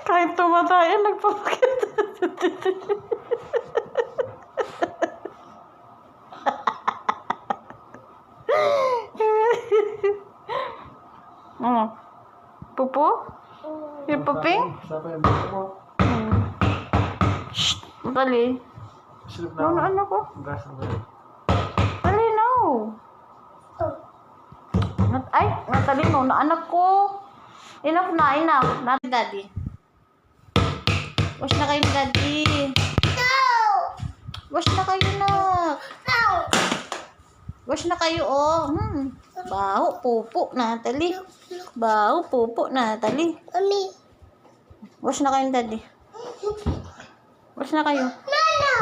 Kahit tumatayan, nagpapakit. Ano? Pupo? Yung pupi? Sapa yung buko mo. Shh! Dali. Silip Ano na ano ko? gas na ba? Dali, no. Ay, natali mo na anak ko. Enough na, enough. Daddy. Wash na kayo, daddy. No! Wash na kayo, nak. No! Wash na kayo, oh. Baho, pupo, Natalie. Baho, pupo, Natalie. Mommy. Wash na kayo, daddy. Wash na kayo. No, no!